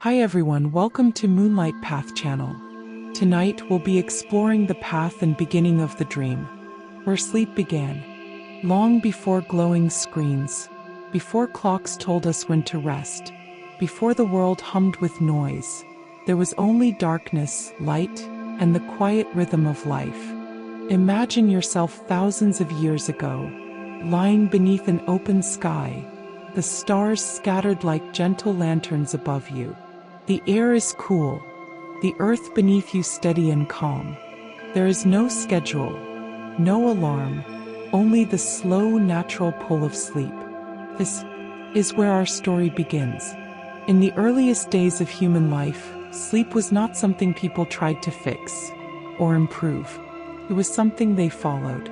Hi everyone, welcome to Moonlight Path channel. Tonight we'll be exploring the path and beginning of the dream, where sleep began. Long before glowing screens, before clocks told us when to rest, before the world hummed with noise, there was only darkness, light, and the quiet rhythm of life. Imagine yourself thousands of years ago, lying beneath an open sky, the stars scattered like gentle lanterns above you. The air is cool, the earth beneath you steady and calm. There is no schedule, no alarm, only the slow, natural pull of sleep. This is where our story begins. In the earliest days of human life, sleep was not something people tried to fix or improve. It was something they followed.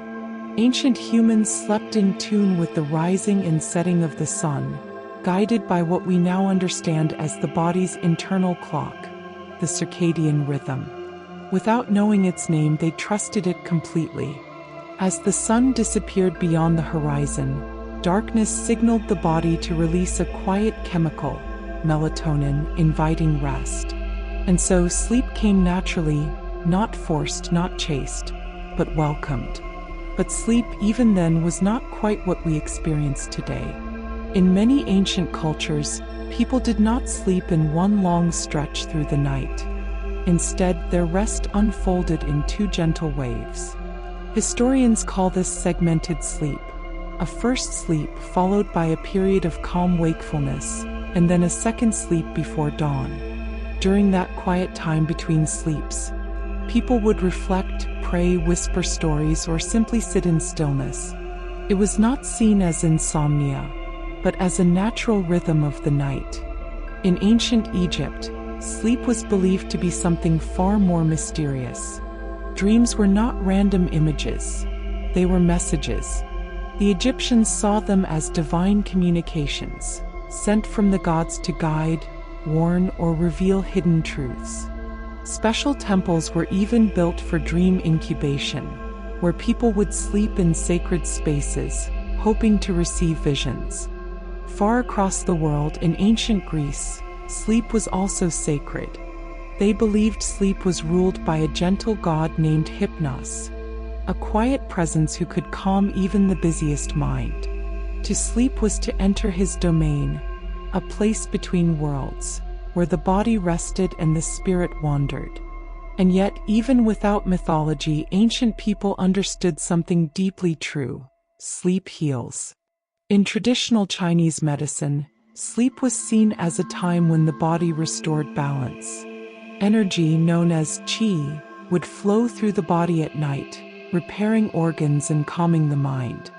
Ancient humans slept in tune with the rising and setting of the sun, guided by what we now understand as the body's internal clock, the circadian rhythm. Without knowing its name, they trusted it completely. As the sun disappeared beyond the horizon, darkness signaled the body to release a quiet chemical, melatonin, inviting rest. And so sleep came naturally, not forced, not chased, but welcomed. But sleep even then was not quite what we experience today. In many ancient cultures, people did not sleep in one long stretch through the night. Instead, their rest unfolded in two gentle waves. Historians call this segmented sleep, a first sleep followed by a period of calm wakefulness, and then a second sleep before dawn. During that quiet time between sleeps, people would reflect, pray, whisper stories, or simply sit in stillness. It was not seen as insomnia, but as a natural rhythm of the night. In ancient Egypt, sleep was believed to be something far more mysterious. Dreams were not random images, they were messages. The Egyptians saw them as divine communications, sent from the gods to guide, warn, or reveal hidden truths. Special temples were even built for dream incubation, where people would sleep in sacred spaces, hoping to receive visions. Far across the world, in ancient Greece, sleep was also sacred. They believed sleep was ruled by a gentle god named Hypnos, a quiet presence who could calm even the busiest mind. To sleep was to enter his domain, a place between worlds, where the body rested and the spirit wandered. And yet, even without mythology, ancient people understood something deeply true: sleep heals. In traditional Chinese medicine, sleep was seen as a time when the body restored balance. Energy, known as qi, would flow through the body at night, repairing organs and calming the mind.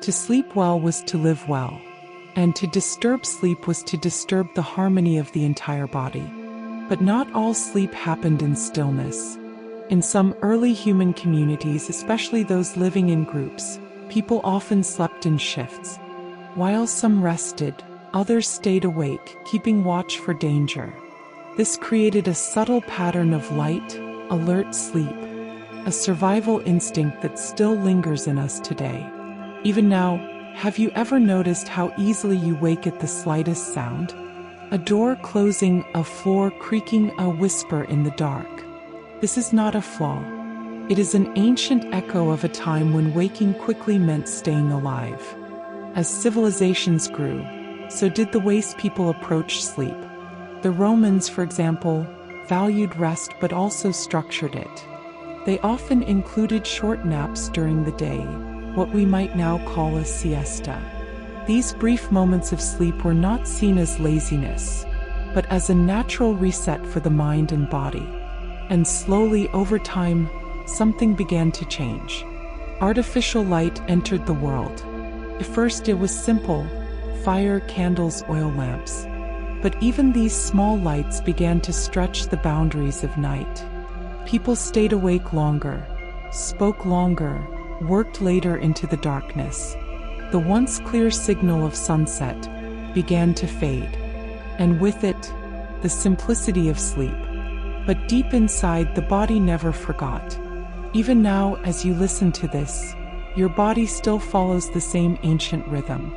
To sleep well was to live well, and to disturb sleep was to disturb the harmony of the entire body. But not all sleep happened in stillness. In some early human communities, especially those living in groups, people often slept in shifts. While some rested, others stayed awake, keeping watch for danger. This created a subtle pattern of light, alert sleep, a survival instinct that still lingers in us today. Even now, have you ever noticed how easily you wake at the slightest sound? A door closing, a floor creaking, a whisper in the dark. This is not a flaw. It is an ancient echo of a time when waking quickly meant staying alive. As civilizations grew, so did the ways people approached sleep. The Romans, for example, valued rest but also structured it. They often included short naps during the day, what we might now call a siesta. These brief moments of sleep were not seen as laziness, but as a natural reset for the mind and body. And slowly, over time, something began to change. Artificial light entered the world. At first it was simple: fire, candles, oil lamps. But even these small lights began to stretch the boundaries of night. People stayed awake longer, spoke longer, worked later into the darkness. The once clear signal of sunset began to fade, and with it, the simplicity of sleep. But deep inside, the body never forgot. Even now, as you listen to this, your body still follows the same ancient rhythm.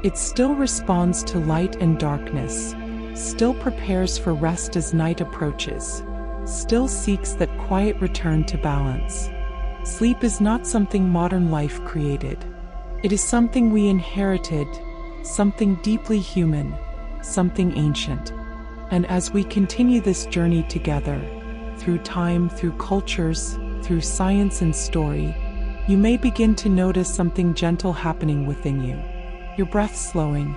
It still responds to light and darkness, still prepares for rest as night approaches, still seeks that quiet return to balance. Sleep is not something modern life created. It is something we inherited, something deeply human, something ancient. And as we continue this journey together, through time, through cultures, through science and story, you may begin to notice something gentle happening within you. Your breath slowing,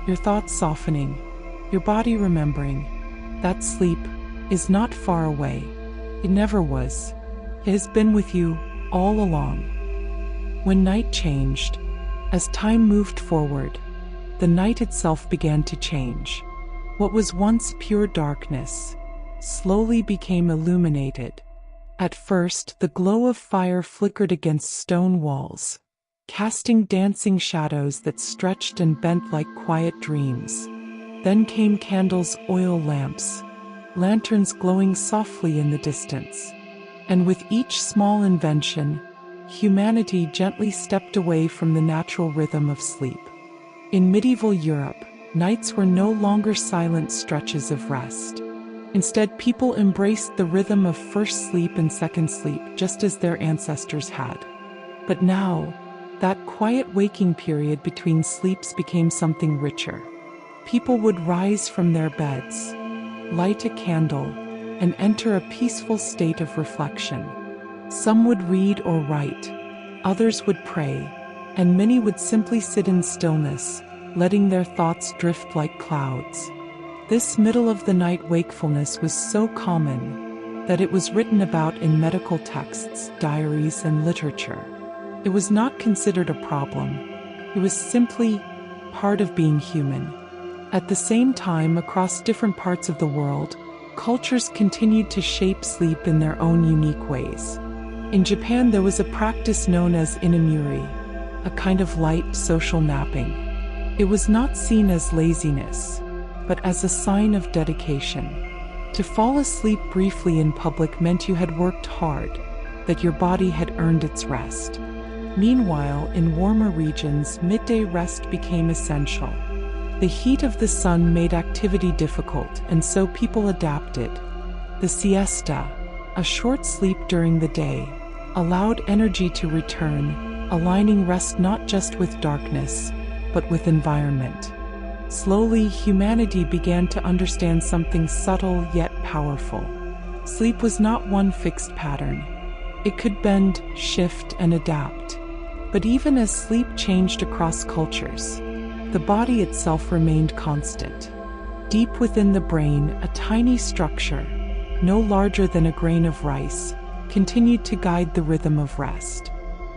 your thoughts softening, your body remembering that sleep is not far away. It never was. It has been with you all along. When night changed, as time moved forward, the night itself began to change. What was once pure darkness slowly became illuminated. At first, the glow of fire flickered against stone walls, casting dancing shadows that stretched and bent like quiet dreams. Then came candles, oil lamps, lanterns glowing softly in the distance. And with each small invention, humanity gently stepped away from the natural rhythm of sleep. In medieval Europe, nights were no longer silent stretches of rest. Instead, people embraced the rhythm of first sleep and second sleep, just as their ancestors had. But now, that quiet waking period between sleeps became something richer. People would rise from their beds, light a candle, and enter a peaceful state of reflection. Some would read or write, others would pray, and many would simply sit in stillness, letting their thoughts drift like clouds. This middle-of-the-night wakefulness was so common that it was written about in medical texts, diaries, and literature. It was not considered a problem. It was simply part of being human. At the same time, across different parts of the world, cultures continued to shape sleep in their own unique ways. In Japan, there was a practice known as inamuri, a kind of light social napping. It was not seen as laziness, but as a sign of dedication. To fall asleep briefly in public meant you had worked hard, that your body had earned its rest. Meanwhile, in warmer regions, midday rest became essential. The heat of the sun made activity difficult, and so people adapted. The siesta, a short sleep during the day, allowed energy to return, aligning rest not just with darkness, but with environment. Slowly, humanity began to understand something subtle yet powerful. Sleep was not one fixed pattern. It could bend, shift, and adapt. But even as sleep changed across cultures, the body itself remained constant. Deep within the brain, a tiny structure, no larger than a grain of rice, continued to guide the rhythm of rest.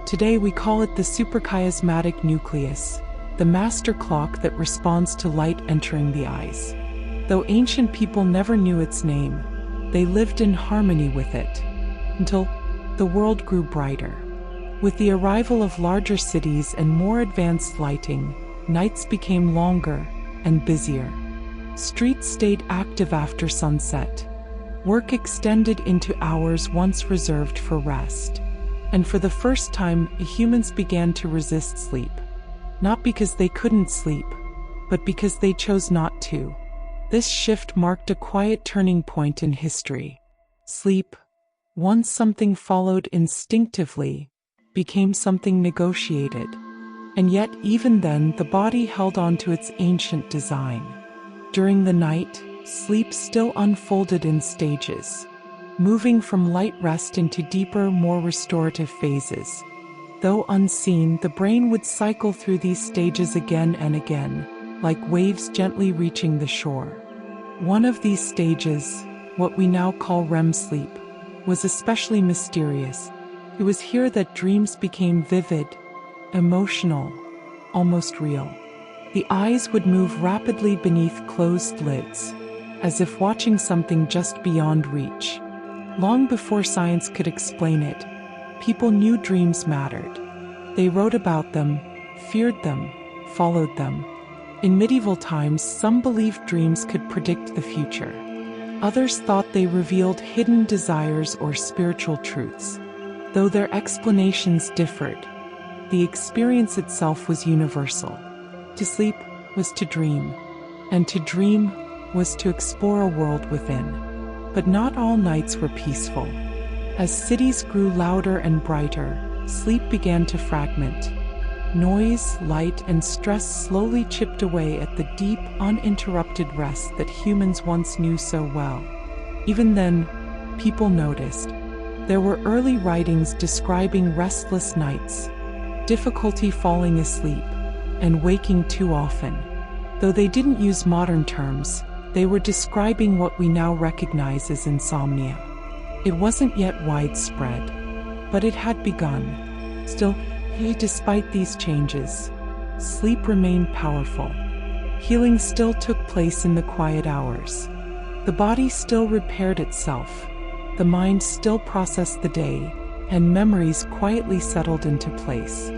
Today we call it the suprachiasmatic nucleus, the master clock that responds to light entering the eyes. Though ancient people never knew its name, they lived in harmony with it, until the world grew brighter. With the arrival of larger cities and more advanced lighting, nights became longer and busier. Streets stayed active after sunset. Work extended into hours once reserved for rest. And for the first time, humans began to resist sleep. Not because they couldn't sleep, but because they chose not to. This shift marked a quiet turning point in history. Sleep, once something followed instinctively, became something negotiated. And yet, even then, the body held on to its ancient design. During the night, sleep still unfolded in stages, moving from light rest into deeper, more restorative phases. Though unseen, the brain would cycle through these stages again and again, like waves gently reaching the shore. One of these stages, what we now call REM sleep, was especially mysterious. It was here that dreams became vivid, emotional, almost real. The eyes would move rapidly beneath closed lids, as if watching something just beyond reach. Long before science could explain it, people knew dreams mattered. They wrote about them, feared them, followed them. In medieval times, some believed dreams could predict the future. Others thought they revealed hidden desires or spiritual truths. Though their explanations differed, the experience itself was universal. To sleep was to dream, and to dream was to explore a world within. But not all nights were peaceful. As cities grew louder and brighter, sleep began to fragment. Noise, light, and stress slowly chipped away at the deep, uninterrupted rest that humans once knew so well. Even then, people noticed. There were early writings describing restless nights, difficulty falling asleep, and waking too often. Though they didn't use modern terms, they were describing what we now recognize as insomnia. It wasn't yet widespread, but it had begun. Still, despite these changes, sleep remained powerful. Healing still took place in the quiet hours. The body still repaired itself, the mind still processed the day, and memories quietly settled into place.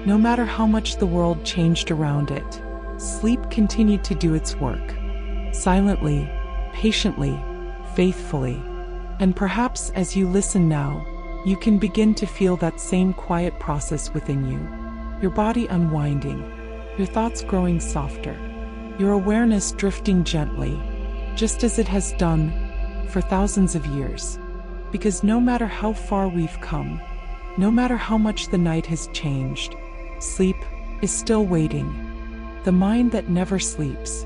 No matter how much the world changed around it, sleep continued to do its work. Silently, patiently, faithfully. And perhaps as you listen now, you can begin to feel that same quiet process within you. Your body unwinding, your thoughts growing softer, your awareness drifting gently, just as it has done for thousands of years. Because no matter how far we've come, no matter how much the night has changed, sleep is still waiting. The mind that never sleeps.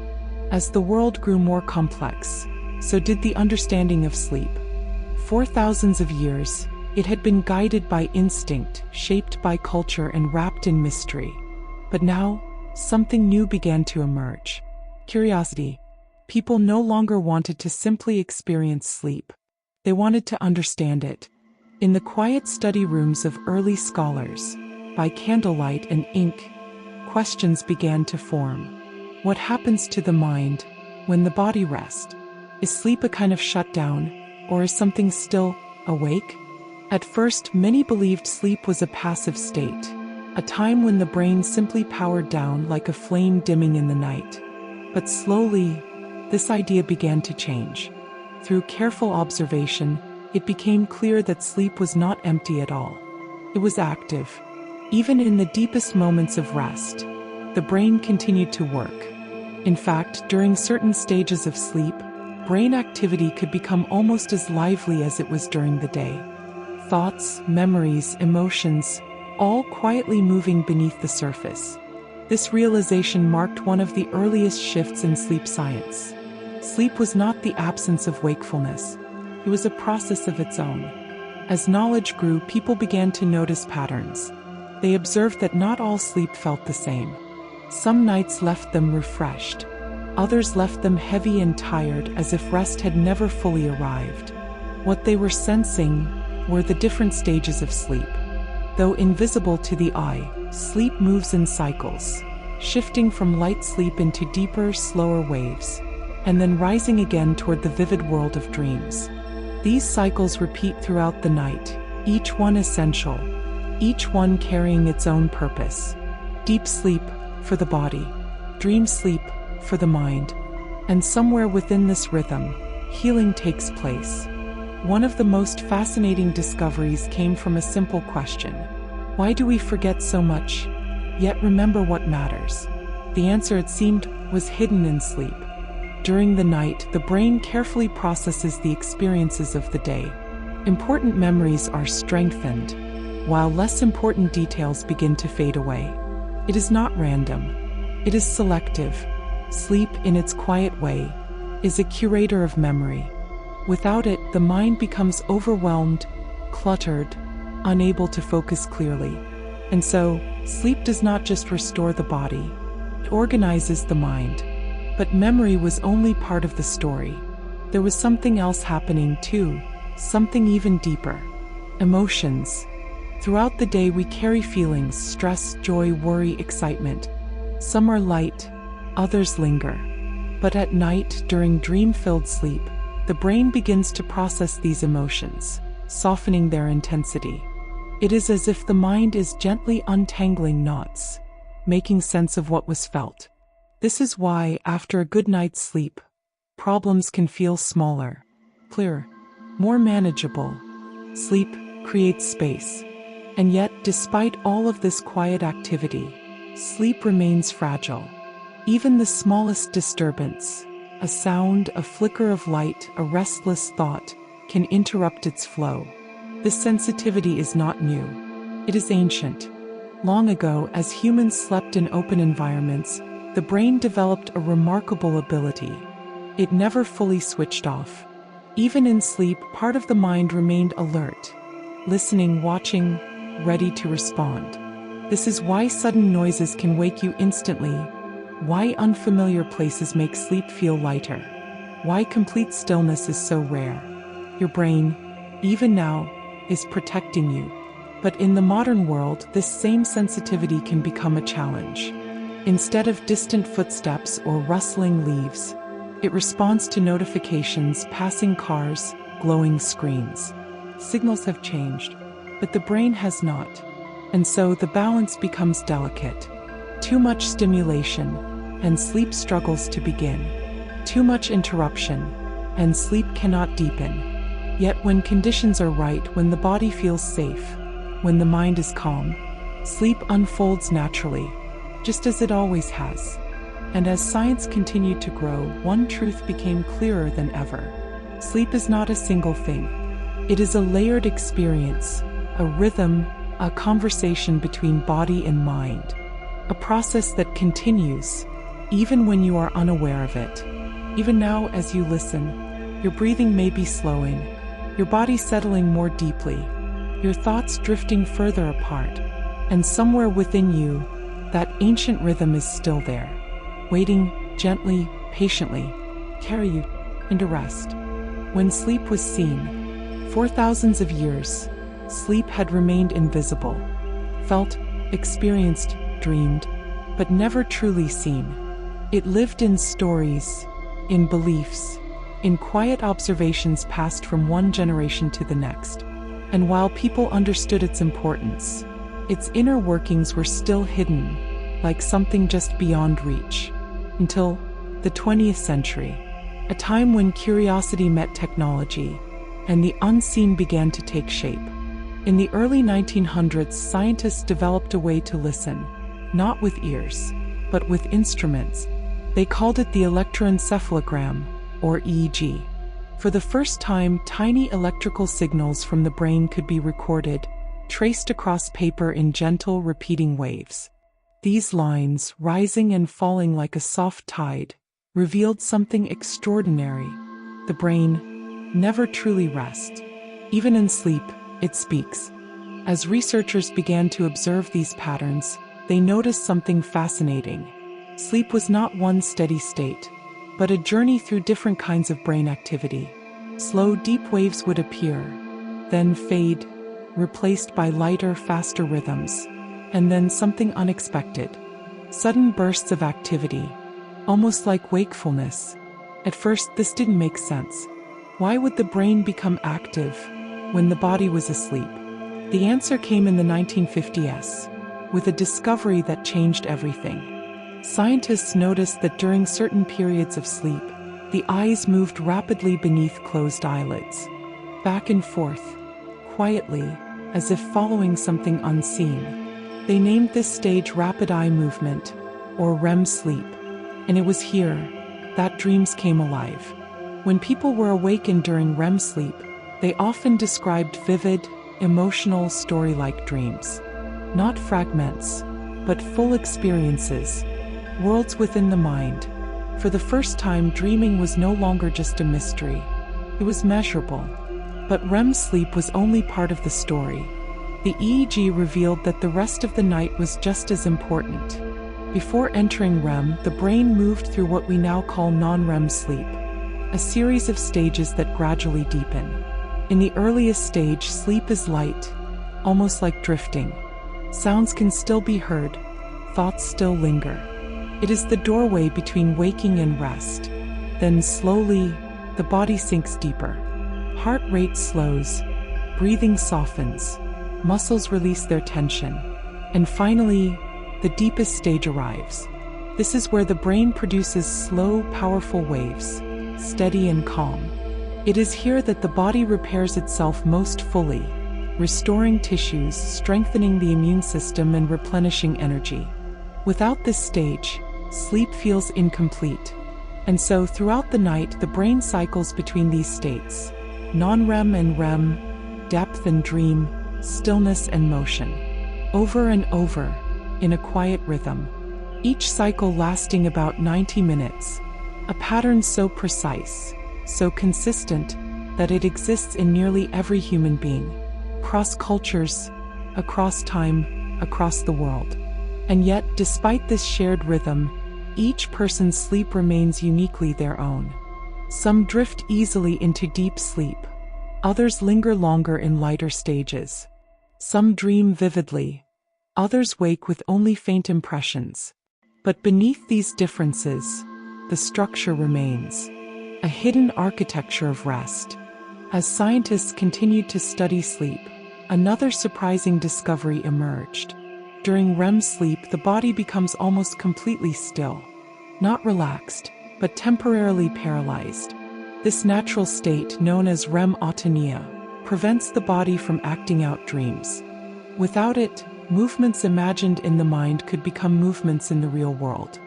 As the world grew more complex, so did the understanding of sleep. For thousands of years, it had been guided by instinct, shaped by culture, and wrapped in mystery. But now, something new began to emerge. Curiosity. People no longer wanted to simply experience sleep. They wanted to understand it. In the quiet study rooms of early scholars, by candlelight and ink, questions began to form. What happens to the mind when the body rests? Is sleep a kind of shutdown, or is something still awake? At first, many believed sleep was a passive state, a time when the brain simply powered down like a flame dimming in the night. But slowly, this idea began to change. Through careful observation, it became clear that sleep was not empty at all. It was active. Even in the deepest moments of rest, the brain continued to work. In fact, during certain stages of sleep, brain activity could become almost as lively as it was during the day. Thoughts, memories, emotions, all quietly moving beneath the surface. This realization marked one of the earliest shifts in sleep science. Sleep was not the absence of wakefulness. It was a process of its own. As knowledge grew, people began to notice patterns. They observed that not all sleep felt the same. Some nights left them refreshed. Others left them heavy and tired, as if rest had never fully arrived. What they were sensing were the different stages of sleep. Though invisible to the eye, sleep moves in cycles, shifting from light sleep into deeper, slower waves, and then rising again toward the vivid world of dreams. These cycles repeat throughout the night, each one essential, each one carrying its own purpose. Deep sleep for the body, dream sleep for the mind, and somewhere within this rhythm, healing takes place. One of the most fascinating discoveries came from a simple question. Why do we forget so much, yet remember what matters? The answer, it seemed, was hidden in sleep. During the night, the brain carefully processes the experiences of the day. Important memories are strengthened, while less important details begin to fade away. It is not random. It is selective. Sleep, in its quiet way, is a curator of memory. Without it, the mind becomes overwhelmed, cluttered, unable to focus clearly. And so, sleep does not just restore the body, it organizes the mind. But memory was only part of the story. There was something else happening too, something even deeper. Emotions. Throughout the day we carry feelings: stress, joy, worry, excitement. Some are light, others linger. But at night, during dream-filled sleep, the brain begins to process these emotions, softening their intensity. It is as if the mind is gently untangling knots, making sense of what was felt. This is why, after a good night's sleep, problems can feel smaller, clearer, more manageable. Sleep creates space. And yet, despite all of this quiet activity, sleep remains fragile. Even the smallest disturbance, A sound, a flicker of light, a restless thought can interrupt its flow. This sensitivity is not new. It is ancient. Long ago, as humans slept in open environments, the brain developed a remarkable ability. It never fully switched off. Even in sleep, part of the mind remained alert, listening, watching, ready to respond. This is why sudden noises can wake you instantly, why unfamiliar places make sleep feel lighter, why complete stillness is so rare. Your brain, even now, is protecting you. But in the modern world, this same sensitivity can become a challenge. Instead of distant footsteps or rustling leaves, it responds to notifications, passing cars, glowing screens. Signals have changed, but the brain has not. And so the balance becomes delicate. Too much stimulation, and sleep struggles to begin. Too much interruption, and sleep cannot deepen. Yet when conditions are right, when the body feels safe, when the mind is calm, sleep unfolds naturally, just as it always has. And as science continued to grow, one truth became clearer than ever. Sleep is not a single thing. It is a layered experience, a rhythm, a conversation between body and mind. A process that continues, even when you are unaware of it. Even now, as you listen, your breathing may be slowing, your body settling more deeply, your thoughts drifting further apart, and somewhere within you, that ancient rhythm is still there, waiting gently, patiently, carry you into rest. When sleep was seen, for thousands of years, sleep had remained invisible, felt, experienced, dreamed, but never truly seen. It lived in stories, in beliefs, in quiet observations passed from one generation to the next. And while people understood its importance, its inner workings were still hidden, like something just beyond reach. Until the 20th century, a time when curiosity met technology, and the unseen began to take shape. In the early 1900s, scientists developed a way to listen, not with ears, but with instruments. They called it the electroencephalogram, or EEG. For the first time, tiny electrical signals from the brain could be recorded, traced across paper in gentle, repeating waves. These lines, rising and falling like a soft tide, revealed something extraordinary. The brain never truly rests. Even in sleep, it speaks. As researchers began to observe these patterns, they noticed something fascinating. Sleep was not one steady state, but a journey through different kinds of brain activity. Slow, deep waves would appear, then fade, replaced by lighter, faster rhythms, and then something unexpected. Sudden bursts of activity, almost like wakefulness. At first, this didn't make sense. Why would the brain become active when the body was asleep? The answer came in the 1950s, with a discovery that changed everything. Scientists noticed that during certain periods of sleep, the eyes moved rapidly beneath closed eyelids, back and forth, quietly, as if following something unseen. They named this stage rapid eye movement, or REM sleep, and it was here that dreams came alive. When people were awakened during REM sleep, they often described vivid, emotional, story-like dreams. Not fragments, but full experiences, worlds within the mind. For the first time, dreaming was no longer just a mystery. It was measurable. But REM sleep was only part of the story. The EEG revealed that the rest of the night was just as important. Before entering REM, the brain moved through what we now call non-REM sleep, a series of stages that gradually deepen. In the earliest stage, sleep is light, almost like drifting. Sounds can still be heard, thoughts still linger. It is the doorway between waking and rest. Then slowly, the body sinks deeper. Heart rate slows, breathing softens, muscles release their tension, and finally, the deepest stage arrives. This is where the brain produces slow, powerful waves, steady and calm. It is here that the body repairs itself most fully, restoring tissues, strengthening the immune system, and replenishing energy. Without this stage, sleep feels incomplete. And so throughout the night, the brain cycles between these states: non-REM and REM, depth and dream, stillness and motion, over and over, in a quiet rhythm, each cycle lasting about 90 minutes, a pattern so precise, so consistent, that it exists in nearly every human being, across cultures, across time, across the world. And yet, despite this shared rhythm, each person's sleep remains uniquely their own. Some drift easily into deep sleep. Others linger longer in lighter stages. Some dream vividly. Others wake with only faint impressions. But beneath these differences, the structure remains, a hidden architecture of rest. As scientists continued to study sleep, another surprising discovery emerged. During REM sleep, the body becomes almost completely still. Not relaxed, but temporarily paralyzed. This natural state, known as REM atonia, prevents the body from acting out dreams. Without it, movements imagined in the mind could become movements in the real world.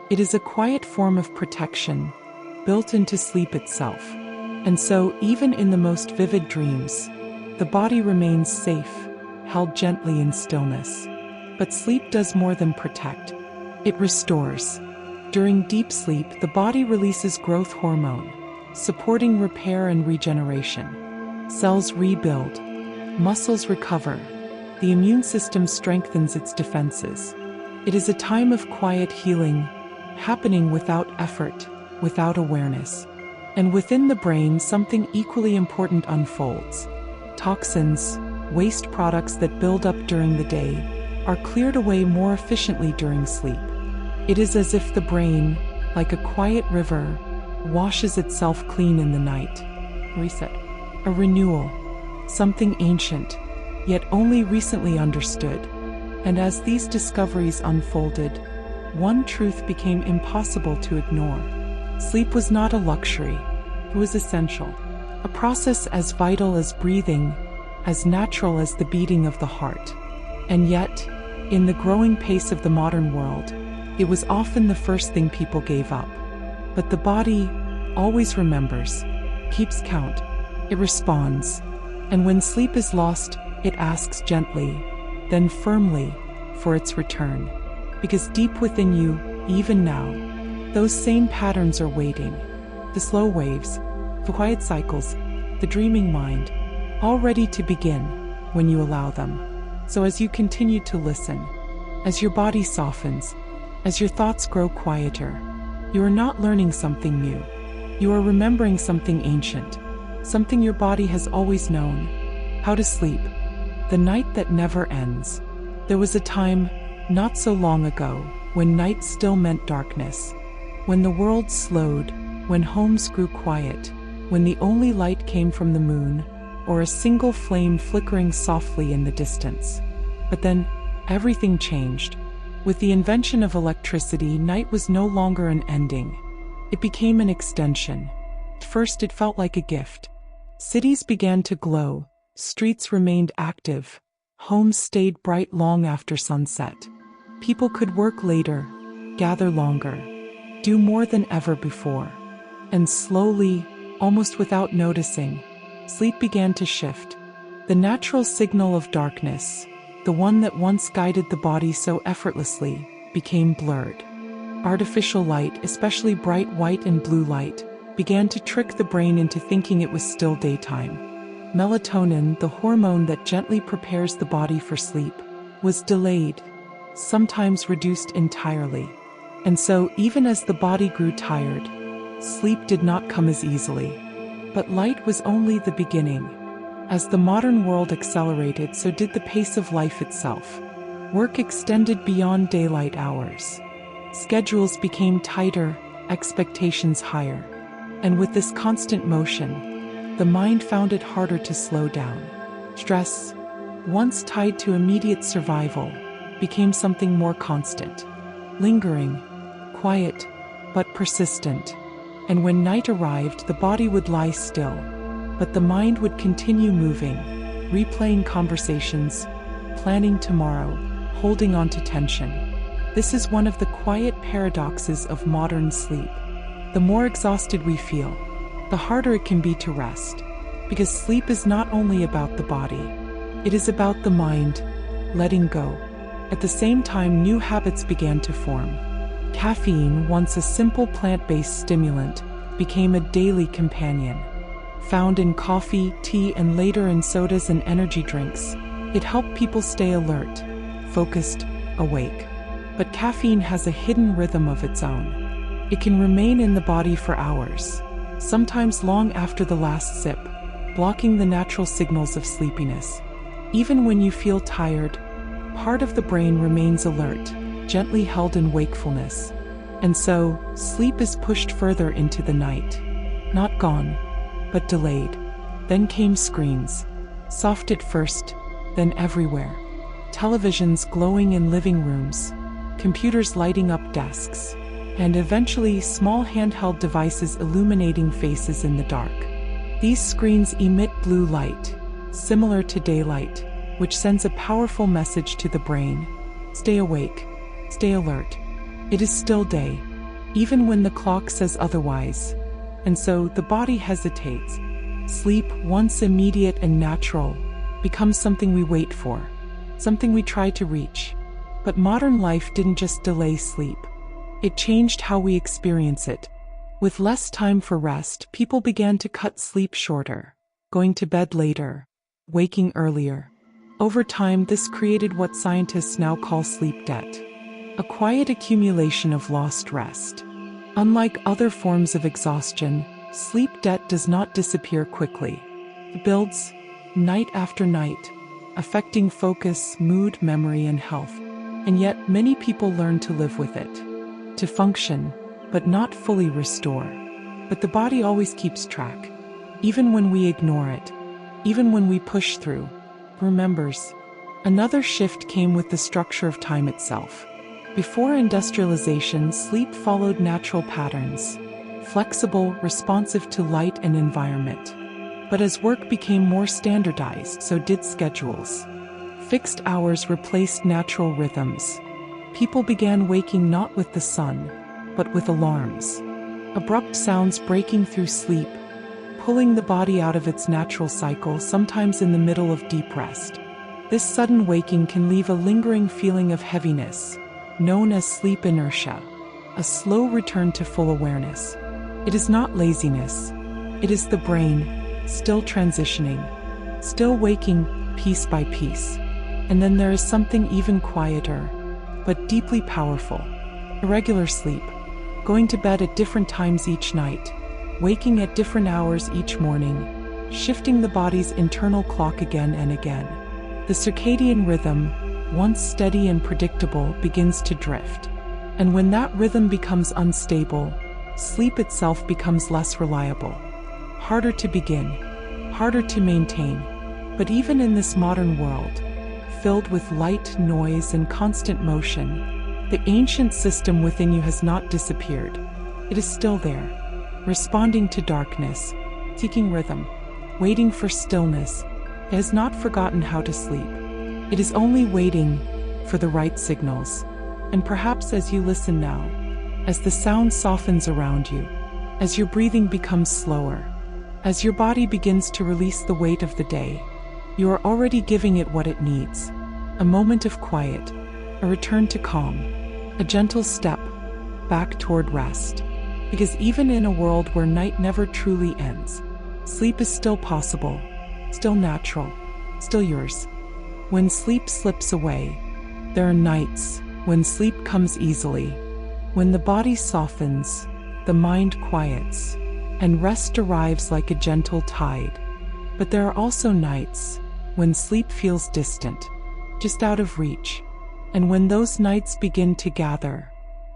It is a quiet form of protection, built into sleep itself. And so, even in the most vivid dreams, the body remains safe, held gently in stillness. But sleep does more than protect. It restores. During deep sleep, the body releases growth hormone, supporting repair and regeneration. Cells rebuild. Muscles recover. The immune system strengthens its defenses. It is a time of quiet healing, happening without effort, without awareness. And within the brain, something equally important unfolds. Toxins, waste products that build up during the day, are cleared away more efficiently during sleep. It is as if the brain, like a quiet river, washes itself clean in the night. Reset. A renewal. Something ancient, yet only recently understood. And as these discoveries unfolded, one truth became impossible to ignore. Sleep was not a luxury, it was essential. A process as vital as breathing, as natural as the beating of the heart. And yet, in the growing pace of the modern world, it was often the first thing people gave up. But the body always remembers, keeps count, it responds. And when sleep is lost, it asks gently, then firmly, for its return. Because deep within you, even now, those same patterns are waiting. The slow waves, the quiet cycles, the dreaming mind, all ready to begin when you allow them. So as you continue to listen, as your body softens, as your thoughts grow quieter, you are not learning something new. You are remembering something ancient, something your body has always known: how to sleep, the night that never ends. There was a time, not so long ago, when night still meant darkness, when the world slowed, when homes grew quiet, when the only light came from the moon, or a single flame flickering softly in the distance. But then, everything changed. With the invention of electricity, night was no longer an ending. It became an extension. At first, it felt like a gift. Cities began to glow, streets remained active, homes stayed bright long after sunset. People could work later, gather longer, do more than ever before. And slowly, almost without noticing, sleep began to shift. The natural signal of darkness, the one that once guided the body so effortlessly, became blurred. Artificial light, especially bright white and blue light, began to trick the brain into thinking it was still daytime. Melatonin, the hormone that gently prepares the body for sleep, was delayed, sometimes reduced entirely. And so, even as the body grew tired, sleep did not come as easily. But light was only the beginning. As the modern world accelerated, so did the pace of life itself. Work extended beyond daylight hours. Schedules became tighter, expectations higher. And with this constant motion, the mind found it harder to slow down. Stress, once tied to immediate survival, became something more constant, lingering, quiet, but persistent. And when night arrived, the body would lie still, but the mind would continue moving, replaying conversations, planning tomorrow, holding on to tension. This is one of the quiet paradoxes of modern sleep. the more exhausted we feel, the harder it can be to rest. Because sleep is not only about the body, it is about the mind, letting go. At the same time, new habits began to form. Caffeine, once a simple plant-based stimulant, became a daily companion. Found in coffee, tea, and later in sodas and energy drinks, it helped people stay alert, focused, awake. But caffeine has a hidden rhythm of its own. It can remain in the body for hours, sometimes long after the last sip, blocking the natural signals of sleepiness. Even when you feel tired, part of the brain remains alert, gently held in wakefulness. And so, sleep is pushed further into the night. Not gone, but delayed. Then came screens. Soft at first, then everywhere. Televisions glowing in living rooms, computers lighting up desks, and eventually small handheld devices illuminating faces in the dark. These screens emit blue light, similar to daylight, which sends a powerful message to the brain. Stay awake, stay alert. It is still day, even when the clock says otherwise. And so the body hesitates. Sleep, once immediate and natural, becomes something we wait for, something we try to reach. But modern life didn't just delay sleep. It changed how we experience it. With less time for rest, people began to cut sleep shorter, going to bed later, waking earlier. Over time, this created what scientists now call sleep debt, a quiet accumulation of lost rest. Unlike other forms of exhaustion, sleep debt does not disappear quickly. It builds, night after night, affecting focus, mood, memory, and health. And yet, many people learn to live with it, to function, but not fully restore. But the body always keeps track. Even when we ignore it, even when we push through, remembers. Another shift came with the structure of time itself. Before industrialization, sleep followed natural patterns, flexible, responsive to light and environment. But as work became more standardized, so did schedules. Fixed hours replaced natural rhythms. People began waking not with the sun, but with alarms. Abrupt sounds breaking through sleep, pulling the body out of its natural cycle, sometimes in the middle of deep rest. This sudden waking can leave a lingering feeling of heaviness, known as sleep inertia, a slow return to full awareness. It is not laziness. It is the brain, still transitioning, still waking piece by piece. And then there is something even quieter, but deeply powerful. Irregular sleep, going to bed at different times each night, waking at different hours each morning, shifting the body's internal clock again and again. The circadian rhythm, once steady and predictable, begins to drift. And when that rhythm becomes unstable, sleep itself becomes less reliable, harder to begin, harder to maintain. But even in this modern world, filled with light, noise, and constant motion, the ancient system within you has not disappeared. It is still there, responding to darkness, seeking rhythm, waiting for stillness. It has not forgotten how to sleep. It is only waiting for the right signals. And perhaps as you listen now, as the sound softens around you, as your breathing becomes slower, as your body begins to release the weight of the day, you are already giving it what it needs. A moment of quiet, a return to calm, a gentle step back toward rest. Because even in a world where night never truly ends, sleep is still possible, still natural, still yours. When sleep slips away, there are nights when sleep comes easily, when the body softens, the mind quiets, and rest arrives like a gentle tide. But there are also nights when sleep feels distant, just out of reach. And when those nights begin to gather,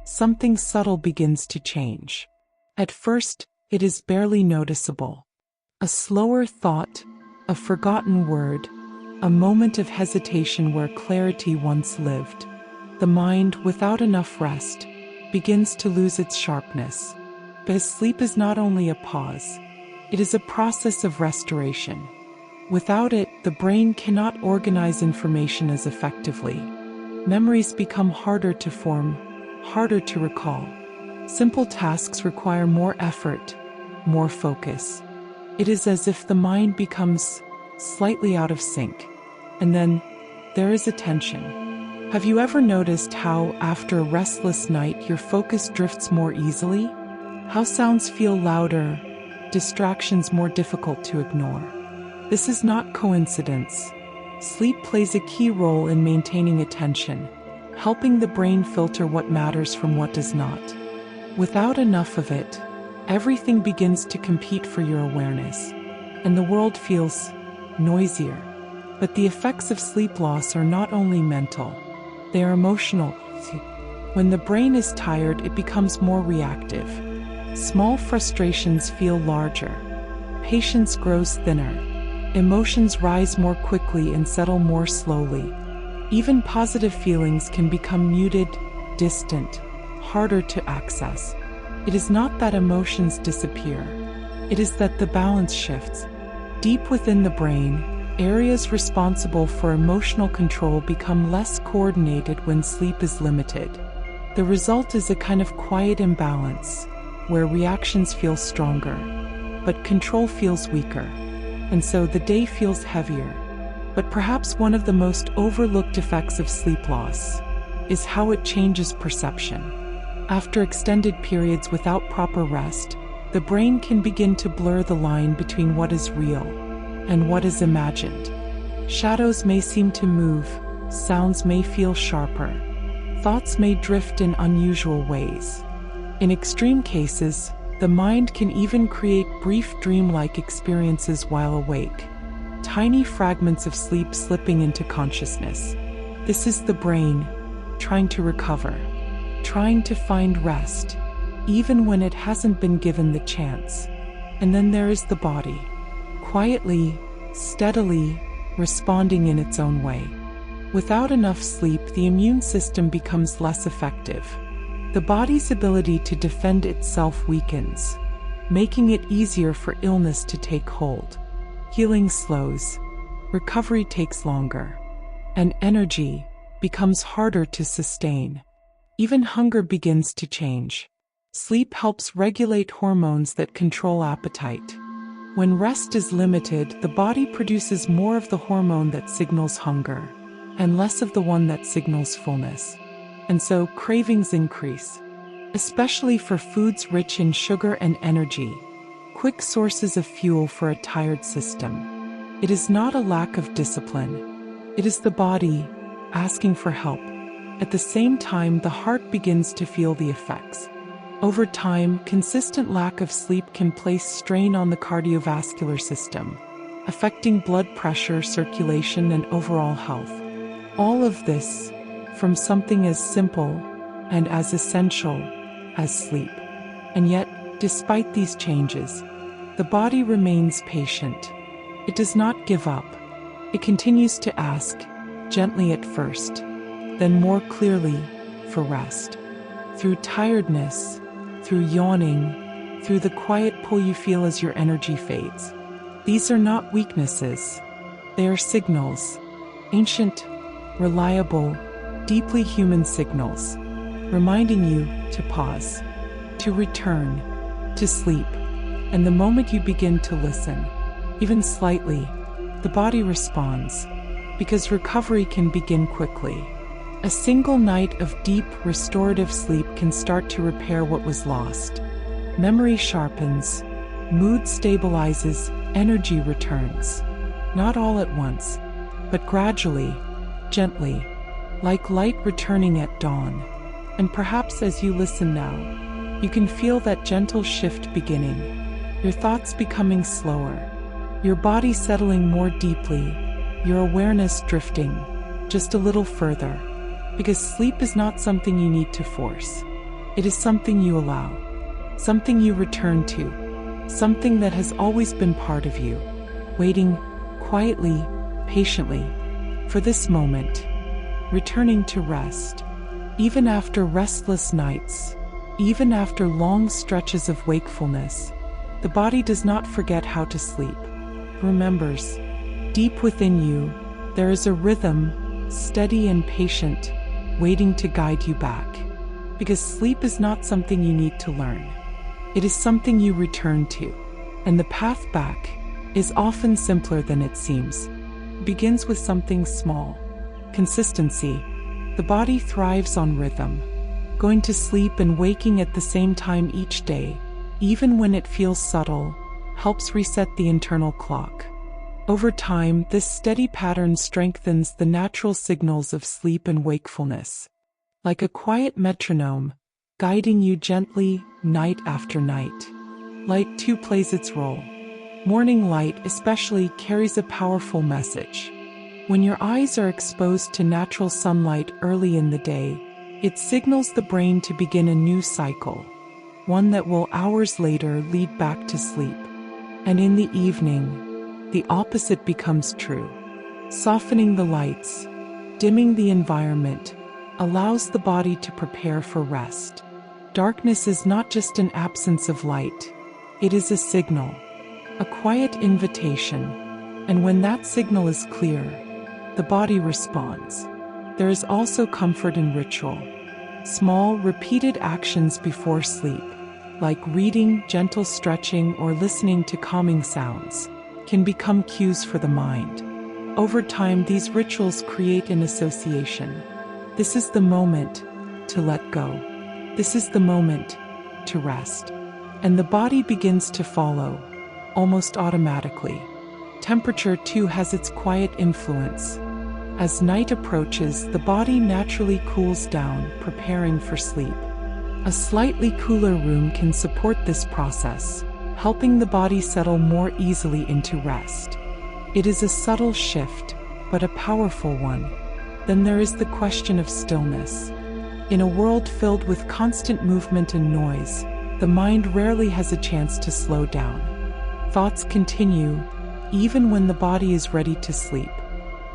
something subtle begins to change. At first, it is barely noticeable. A slower thought, a forgotten word, a moment of hesitation where clarity once lived. The mind, without enough rest, begins to lose its sharpness. But sleep is not only a pause, it is a process of restoration. Without it, the brain cannot organize information as effectively. Memories become harder to form, harder to recall. Simple tasks require more effort, more focus. It is as if the mind becomes slightly out of sync. And then there is a tension. Have you ever noticed how, after a restless night, your focus drifts more easily? How sounds feel louder, distractions more difficult to ignore? This is not coincidence. Sleep plays a key role in maintaining attention, helping the brain filter what matters from what does not. Without enough of it, everything begins to compete for your awareness, and the world feels noisier. But the effects of sleep loss are not only mental, they are emotional. When the brain is tired, it becomes more reactive. Small frustrations feel larger. Patience grows thinner. Emotions rise more quickly and settle more slowly. Even positive feelings can become muted, distant, harder to access. It is not that emotions disappear. It is that the balance shifts. Deep within the brain, areas responsible for emotional control become less coordinated when sleep is limited. The result is a kind of quiet imbalance, where reactions feel stronger, but control feels weaker. And so the day feels heavier. But perhaps one of the most overlooked effects of sleep loss is how it changes perception. After extended periods without proper rest, the brain can begin to blur the line between what is real and what is imagined. Shadows may seem to move, sounds may feel sharper, thoughts may drift in unusual ways. In extreme cases, the mind can even create brief dreamlike experiences while awake, tiny fragments of sleep slipping into consciousness. This is the brain, trying to recover, trying to find rest, even when it hasn't been given the chance. And then there is the body, quietly, steadily, responding in its own way. Without enough sleep, the immune system becomes less effective. The body's ability to defend itself weakens, making it easier for illness to take hold. Healing slows, recovery takes longer, and energy becomes harder to sustain. Even hunger begins to change. Sleep helps regulate hormones that control appetite. When rest is limited, the body produces more of the hormone that signals hunger, and less of the one that signals fullness. And so cravings increase, especially for foods rich in sugar and energy, quick sources of fuel for a tired system. It is not a lack of discipline. It is the body asking for help. At the same time, the heart begins to feel the effects. Over time, consistent lack of sleep can place strain on the cardiovascular system, affecting blood pressure, circulation, and overall health. All of this from something as simple and as essential as sleep. And yet, despite these changes, the body remains patient. It does not give up. It continues to ask, gently at first, then more clearly, for rest. Through tiredness, through yawning, through the quiet pull you feel as your energy fades. These are not weaknesses. They are signals, ancient, reliable, deeply human signals, reminding you to pause, to return, to sleep. And the moment you begin to listen, even slightly, the body responds, because recovery can begin quickly. A single night of deep, restorative sleep can start to repair what was lost. Memory sharpens, mood stabilizes, energy returns. Not all at once, but gradually, gently, like light returning at dawn. And perhaps as you listen now, you can feel that gentle shift beginning, your thoughts becoming slower, your body settling more deeply, your awareness drifting just a little further. Because sleep is not something you need to force. It is something you allow, something you return to, something that has always been part of you, waiting quietly, patiently, for this moment, returning to rest. Even after restless nights, even after long stretches of wakefulness, the body does not forget how to sleep. It remembers, deep within you, there is a rhythm, steady and patient, waiting to guide you back. Because sleep is not something you need to learn. It is something you return to. And the path back is often simpler than it seems. It begins with something small. Consistency. The body thrives on rhythm. Going to sleep and waking at the same time each day, even when it feels subtle, helps reset the internal clock. Over time, this steady pattern strengthens the natural signals of sleep and wakefulness. Like a quiet metronome, guiding you gently, night after night. Light too plays its role. Morning light especially carries a powerful message. When your eyes are exposed to natural sunlight early in the day, it signals the brain to begin a new cycle, one that will hours later lead back to sleep. And in the evening, the opposite becomes true. Softening the lights, dimming the environment, allows the body to prepare for rest. Darkness is not just an absence of light, it is a signal, a quiet invitation, and when that signal is clear, the body responds. There is also comfort in ritual. Small, repeated actions before sleep, like reading, gentle stretching, or listening to calming sounds, can become cues for the mind. Over time, these rituals create an association. This is the moment to let go. This is the moment to rest. And the body begins to follow, almost automatically. Temperature, too, has its quiet influence. As night approaches, the body naturally cools down, preparing for sleep. A slightly cooler room can support this process, helping the body settle more easily into rest. It is a subtle shift, but a powerful one. Then there is the question of stillness. In a world filled with constant movement and noise, the mind rarely has a chance to slow down. Thoughts continue, even when the body is ready to sleep.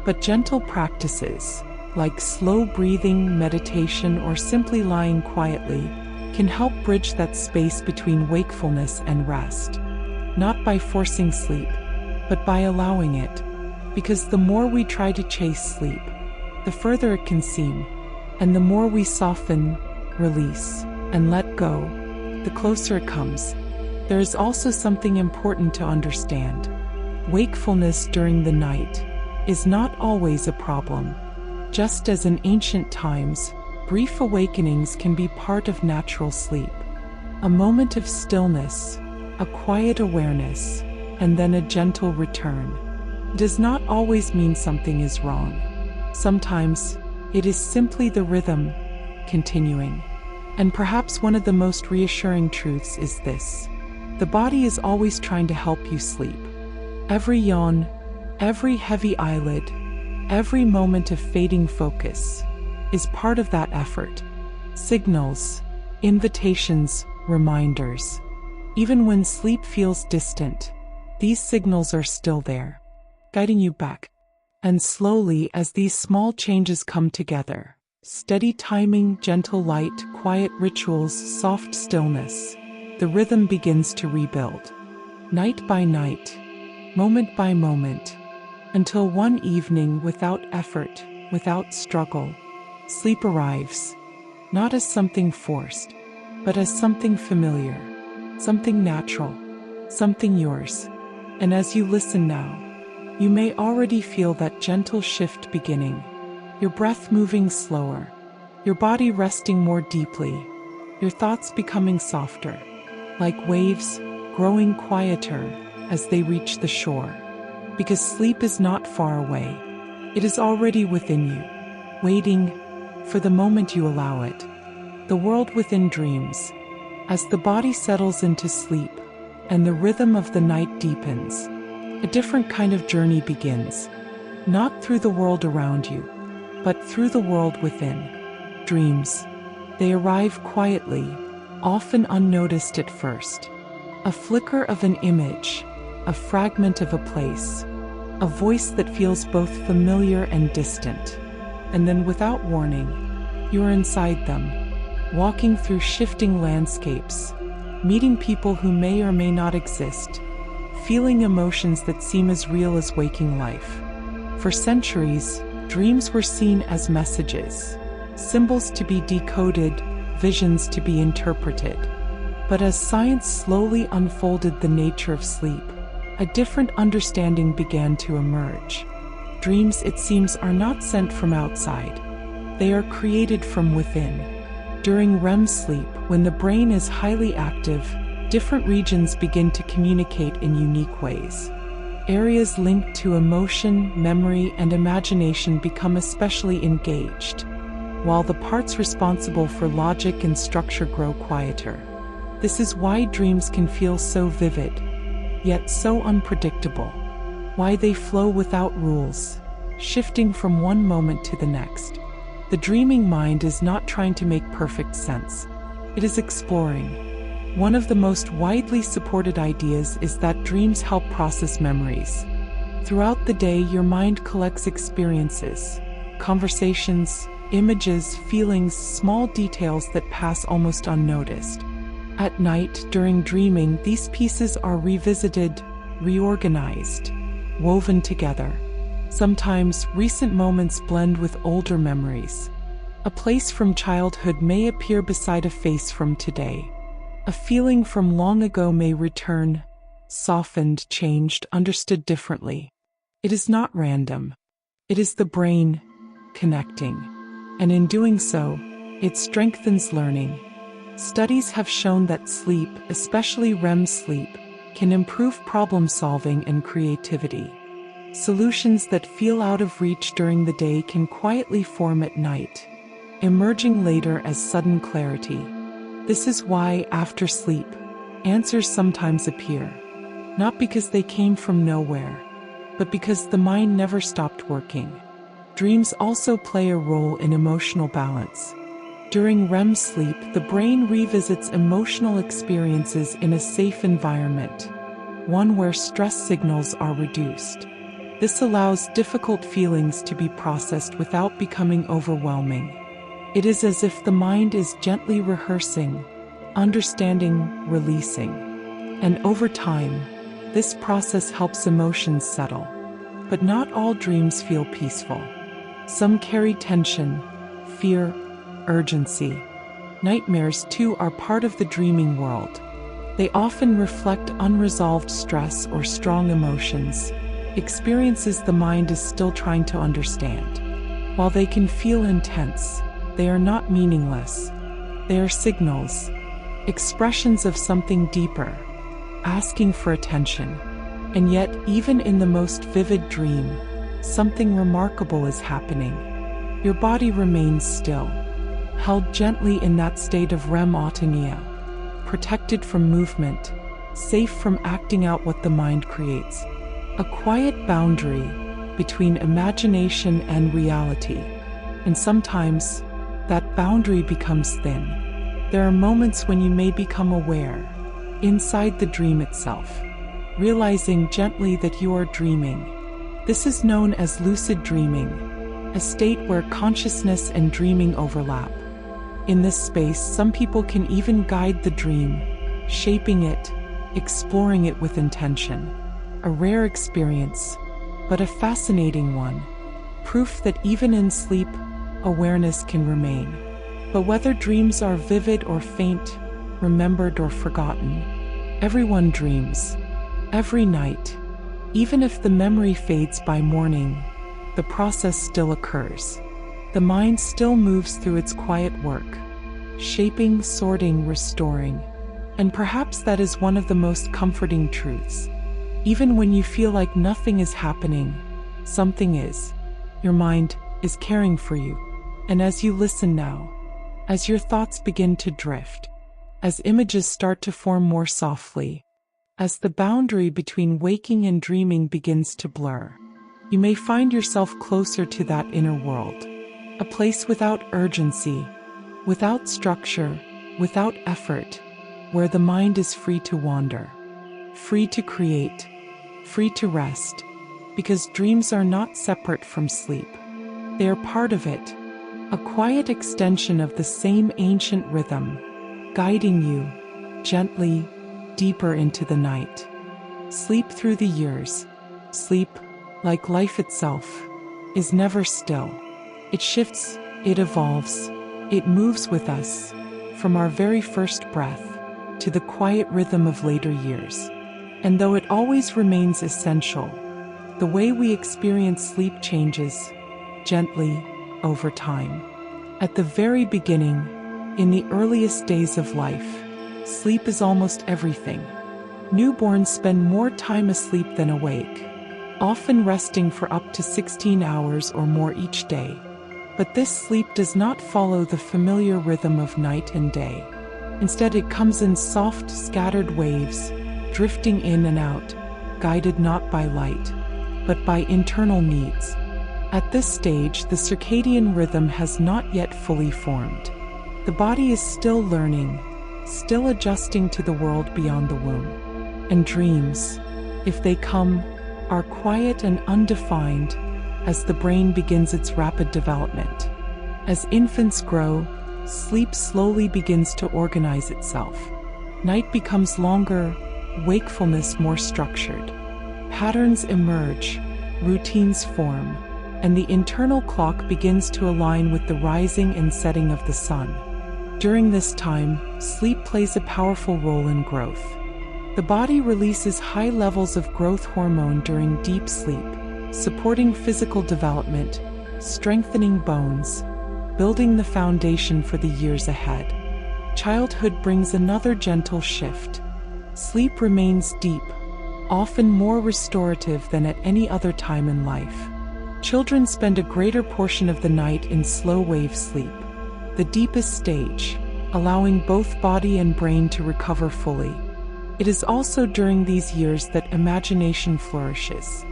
But gentle practices, like slow breathing, meditation, or simply lying quietly, can help bridge that space between wakefulness and rest. Not by forcing sleep, but by allowing it. Because the more we try to chase sleep, the further it can seem, and the more we soften, release, and let go, the closer it comes. There is also something important to understand. Wakefulness during the night is not always a problem. Just as in ancient times, brief awakenings can be part of natural sleep. A moment of stillness, a quiet awareness, and then a gentle return does not always mean something is wrong. Sometimes, it is simply the rhythm continuing. And perhaps one of the most reassuring truths is this: the body is always trying to help you sleep. Every yawn, every heavy eyelid, every moment of fading focus is part of that effort. Signals, invitations, reminders. Even when sleep feels distant, these signals are still there, guiding you back. And slowly, as these small changes come together, steady timing, gentle light, quiet rituals, soft stillness, the rhythm begins to rebuild. Night by night, moment by moment, until one evening, without effort, without struggle, sleep arrives, not as something forced, but as something familiar, something natural, something yours. And as you listen now, you may already feel that gentle shift beginning, your breath moving slower, your body resting more deeply, your thoughts becoming softer, like waves growing quieter as they reach the shore. Because sleep is not far away. It is already within you, waiting for the moment you allow it. The world within dreams. As the body settles into sleep and the rhythm of the night deepens, a different kind of journey begins. Not through the world around you, but through the world within. Dreams. They arrive quietly, often unnoticed at first. A flicker of an image, a fragment of a place, a voice that feels both familiar and distant. And then without warning, you're inside them, walking through shifting landscapes, meeting people who may or may not exist, feeling emotions that seem as real as waking life. For centuries, dreams were seen as messages, symbols to be decoded, visions to be interpreted. But as science slowly unfolded the nature of sleep, a different understanding began to emerge. Dreams, it seems, are not sent from outside. They are created from within. During REM sleep, when the brain is highly active, different regions begin to communicate in unique ways. Areas linked to emotion, memory, and imagination become especially engaged, while the parts responsible for logic and structure grow quieter. This is why dreams can feel so vivid, yet so unpredictable. Why they flow without rules, shifting from one moment to the next. The dreaming mind is not trying to make perfect sense. It is exploring. One of the most widely supported ideas is that dreams help process memories. Throughout the day, your mind collects experiences, conversations, images, feelings, small details that pass almost unnoticed. At night, during dreaming, these pieces are revisited, reorganized, woven together. Sometimes, recent moments blend with older memories. A place from childhood may appear beside a face from today. A feeling from long ago may return, softened, changed, understood differently. It is not random. It is the brain connecting. And in doing so, it strengthens learning. Studies have shown that sleep, especially REM sleep, can improve problem solving and creativity. Solutions that feel out of reach during the day can quietly form at night, emerging later as sudden clarity. This is why, after sleep, answers sometimes appear, not because they came from nowhere, but because the mind never stopped working. Dreams also play a role in emotional balance. During REM sleep, the brain revisits emotional experiences in a safe environment, one where stress signals are reduced. This allows difficult feelings to be processed without becoming overwhelming. It is as if the mind is gently rehearsing, understanding, releasing. And over time, this process helps emotions settle. But not all dreams feel peaceful. Some carry tension, fear, urgency. Nightmares, too, are part of the dreaming world. They often reflect unresolved stress or strong emotions, experiences the mind is still trying to understand. While they can feel intense, they are not meaningless. They are signals, expressions of something deeper, asking for attention. And yet, even in the most vivid dream, something remarkable is happening. Your body remains still, held gently in that state of REM autonomia, protected from movement, safe from acting out what the mind creates. A quiet boundary between imagination and reality. And sometimes, that boundary becomes thin. There are moments when you may become aware, inside the dream itself, realizing gently that you are dreaming. This is known as lucid dreaming, a state where consciousness and dreaming overlap. In this space, some people can even guide the dream, shaping it, exploring it with intention. A rare experience, but a fascinating one. Proof that even in sleep, awareness can remain. But whether dreams are vivid or faint, remembered or forgotten, everyone dreams. Every night. Even if the memory fades by morning, the process still occurs. The mind still moves through its quiet work, shaping, sorting, restoring. And perhaps that is one of the most comforting truths. Even when you feel like nothing is happening, something is. Your mind is caring for you. And as you listen now, as your thoughts begin to drift, as images start to form more softly, as the boundary between waking and dreaming begins to blur, you may find yourself closer to that inner world. A place without urgency, without structure, without effort, where the mind is free to wander, free to create, free to rest, because dreams are not separate from sleep. They are part of it, a quiet extension of the same ancient rhythm, guiding you, gently, deeper into the night. Sleep through the years. Sleep, like life itself, is never still. It shifts, it evolves, it moves with us, from our very first breath to the quiet rhythm of later years. And though it always remains essential, the way we experience sleep changes gently over time. At the very beginning, in the earliest days of life, sleep is almost everything. Newborns spend more time asleep than awake, often resting for up to 16 hours or more each day. But this sleep does not follow the familiar rhythm of night and day. Instead, it comes in soft, scattered waves, drifting in and out, guided not by light, but by internal needs. At this stage, the circadian rhythm has not yet fully formed. The body is still learning, still adjusting to the world beyond the womb. And dreams, if they come, are quiet and undefined as the brain begins its rapid development. As infants grow, sleep slowly begins to organize itself. Night becomes longer, wakefulness more structured. Patterns emerge, routines form, and the internal clock begins to align with the rising and setting of the sun. During this time, sleep plays a powerful role in growth. The body releases high levels of growth hormone during deep sleep, supporting physical development, strengthening bones, building the foundation for the years ahead. Childhood brings another gentle shift. Sleep remains deep, often more restorative than at any other time in life. Children spend a greater portion of the night in slow wave sleep, the deepest stage, allowing both body and brain to recover fully. It is also during these years that imagination flourishes.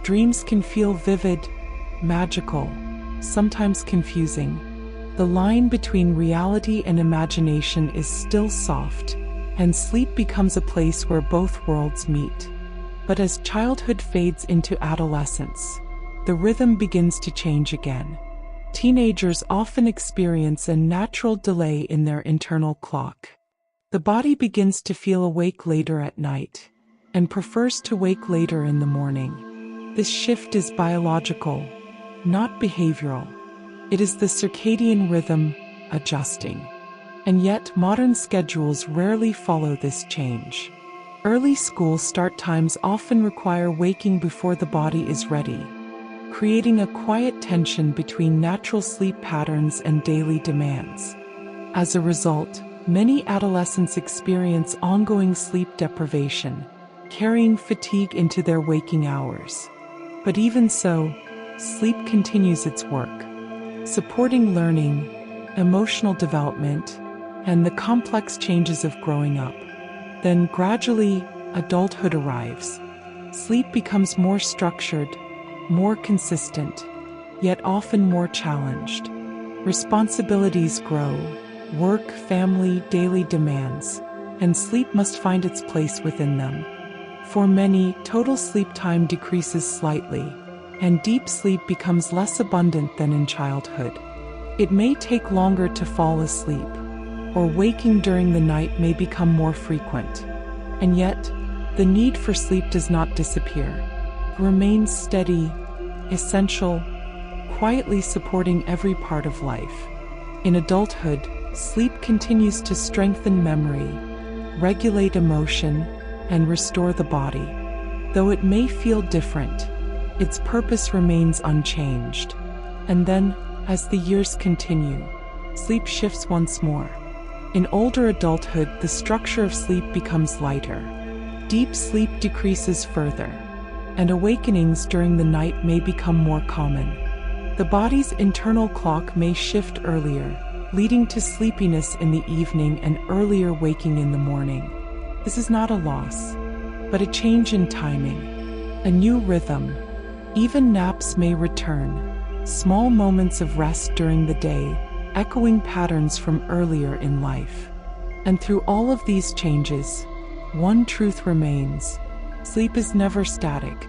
Dreams can feel vivid, magical, sometimes confusing. The line between reality and imagination is still soft, and sleep becomes a place where both worlds meet. But as childhood fades into adolescence, the rhythm begins to change again. Teenagers often experience a natural delay in their internal clock. The body begins to feel awake later at night and prefers to wake later in the morning. This shift is biological, not behavioral. It is the circadian rhythm adjusting. And yet, modern schedules rarely follow this change. Early school start times often require waking before the body is ready, creating a quiet tension between natural sleep patterns and daily demands. As a result, many adolescents experience ongoing sleep deprivation, carrying fatigue into their waking hours. But even so, sleep continues its work, supporting learning, emotional development, and the complex changes of growing up. Then gradually, adulthood arrives. Sleep becomes more structured, more consistent, yet often more challenged. Responsibilities grow, work, family, daily demands, and sleep must find its place within them. For many, total sleep time decreases slightly, and deep sleep becomes less abundant than in childhood. It may take longer to fall asleep, or waking during the night may become more frequent. And yet, the need for sleep does not disappear. It remains steady, essential, quietly supporting every part of life. In adulthood, sleep continues to strengthen memory, regulate emotion, and restore the body. Though it may feel different, its purpose remains unchanged. And then, as the years continue, sleep shifts once more. In older adulthood, the structure of sleep becomes lighter. Deep sleep decreases further, and awakenings during the night may become more common. The body's internal clock may shift earlier, leading to sleepiness in the evening and earlier waking in the morning. This is not a loss, but a change in timing, a new rhythm. Even naps may return, small moments of rest during the day, echoing patterns from earlier in life. And through all of these changes, one truth remains: sleep is never static.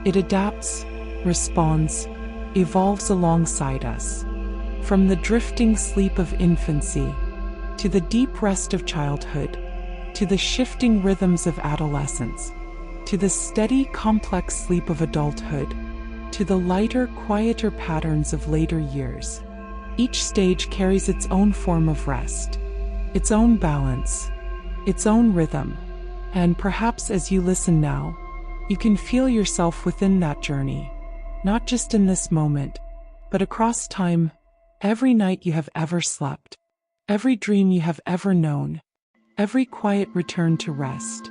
It adapts, responds, evolves alongside us. From the drifting sleep of infancy, to the deep rest of childhood, to the shifting rhythms of adolescence, to the steady, complex sleep of adulthood, to the lighter, quieter patterns of later years. Each stage carries its own form of rest, its own balance, its own rhythm. And perhaps as you listen now, you can feel yourself within that journey, not just in this moment, but across time, every night you have ever slept, every dream you have ever known, every quiet return to rest,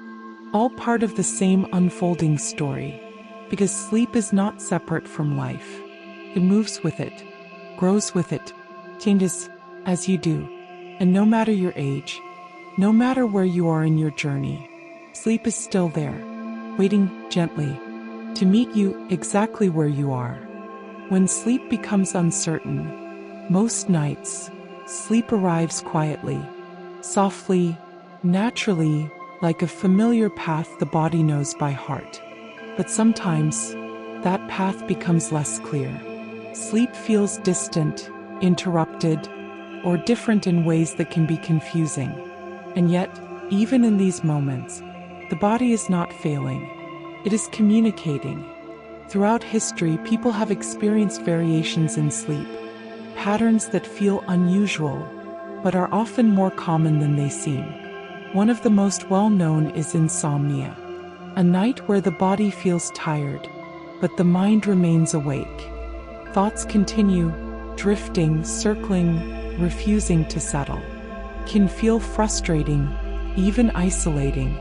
all part of the same unfolding story, because sleep is not separate from life. It moves with it, grows with it, changes as you do. And no matter your age, no matter where you are in your journey, sleep is still there, waiting gently to meet you exactly where you are. When sleep becomes uncertain, most nights, sleep arrives quietly, softly, naturally, like a familiar path the body knows by heart. But sometimes, that path becomes less clear. Sleep feels distant, interrupted, or different in ways that can be confusing. And yet, even in these moments, the body is not failing. It is communicating. Throughout history, people have experienced variations in sleep, patterns that feel unusual, but are often more common than they seem. One of the most well-known is insomnia, a night where the body feels tired, but the mind remains awake. Thoughts continue, drifting, circling, refusing to settle. Can feel frustrating, even isolating.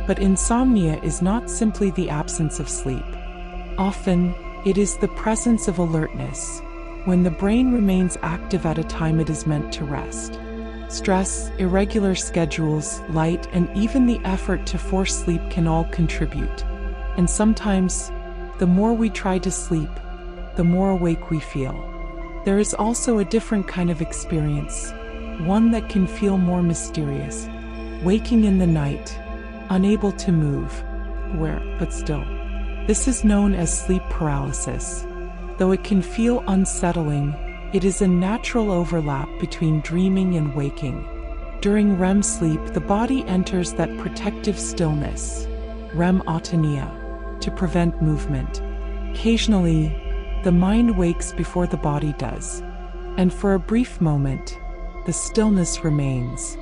But insomnia is not simply the absence of sleep. Often, it is the presence of alertness, when the brain remains active at a time it is meant to rest. Stress, irregular schedules, light, and even the effort to force sleep can all contribute. And sometimes, the more we try to sleep, the more awake we feel. There is also a different kind of experience, one that can feel more mysterious. Waking in the night, unable to move, aware, but still. This is known as sleep paralysis. Though it can feel unsettling, it is a natural overlap between dreaming and waking. During REM sleep, the body enters that protective stillness, REM autonomia, to prevent movement. Occasionally, the mind wakes before the body does, and for a brief moment, the stillness remains.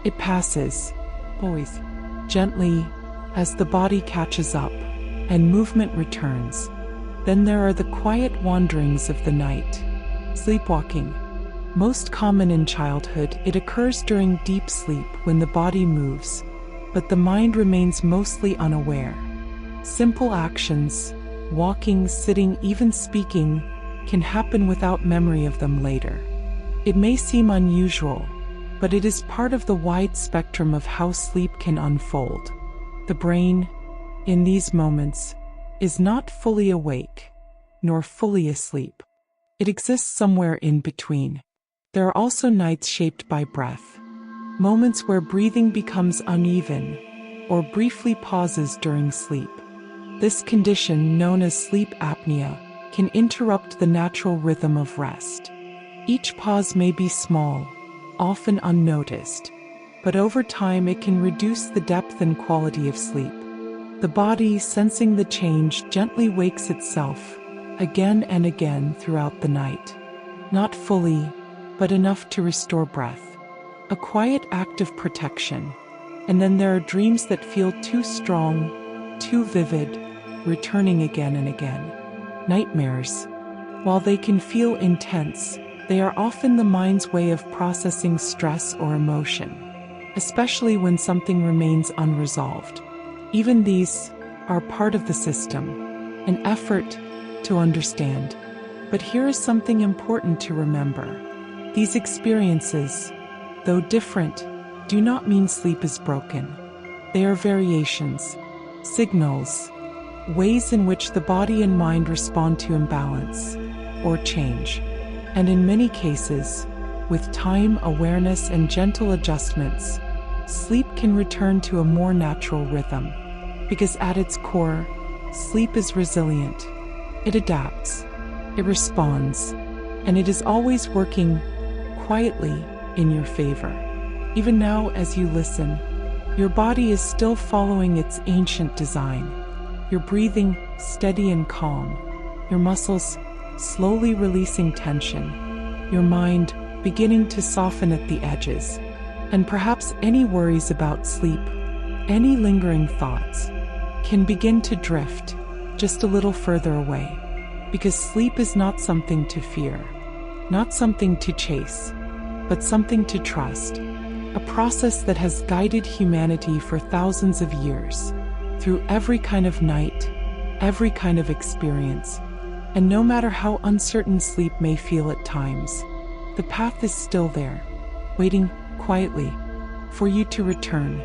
It passes, always, gently, as the body catches up, and movement returns. Then there are the quiet wanderings of the night. Sleepwalking. Most common in childhood, it occurs during deep sleep when the body moves, but the mind remains mostly unaware. Simple actions, walking, sitting, even speaking, can happen without memory of them later. It may seem unusual, but it is part of the wide spectrum of how sleep can unfold. The brain, in these moments, is not fully awake, nor fully asleep. It exists somewhere in between. There are also nights shaped by breath, moments where breathing becomes uneven, or briefly pauses during sleep. This condition, known as sleep apnea, can interrupt the natural rhythm of rest. Each pause may be small, often unnoticed, but over time it can reduce the depth and quality of sleep. The body, sensing the change, gently wakes itself, again and again throughout the night. Not fully, but enough to restore breath. A quiet act of protection. And then there are dreams that feel too strong, too vivid, returning again and again. Nightmares. While they can feel intense, they are often the mind's way of processing stress or emotion, especially when something remains unresolved. Even these are part of the system, an effort to understand. But here is something important to remember. These experiences, though different, do not mean sleep is broken. They are variations, signals, ways in which the body and mind respond to imbalance or change. And in many cases, with time, awareness, and gentle adjustments, sleep can return to a more natural rhythm. Because at its core, sleep is resilient. It adapts, it responds, and it is always working quietly in your favor. Even now, as you listen, your body is still following its ancient design. Your breathing steady and calm, your muscles slowly releasing tension, your mind beginning to soften at the edges. And perhaps any worries about sleep, any lingering thoughts, can begin to drift just a little further away. Because sleep is not something to fear, not something to chase, but something to trust. A process that has guided humanity for thousands of years, through every kind of night, every kind of experience. And no matter how uncertain sleep may feel at times, the path is still there, waiting quietly for you to return.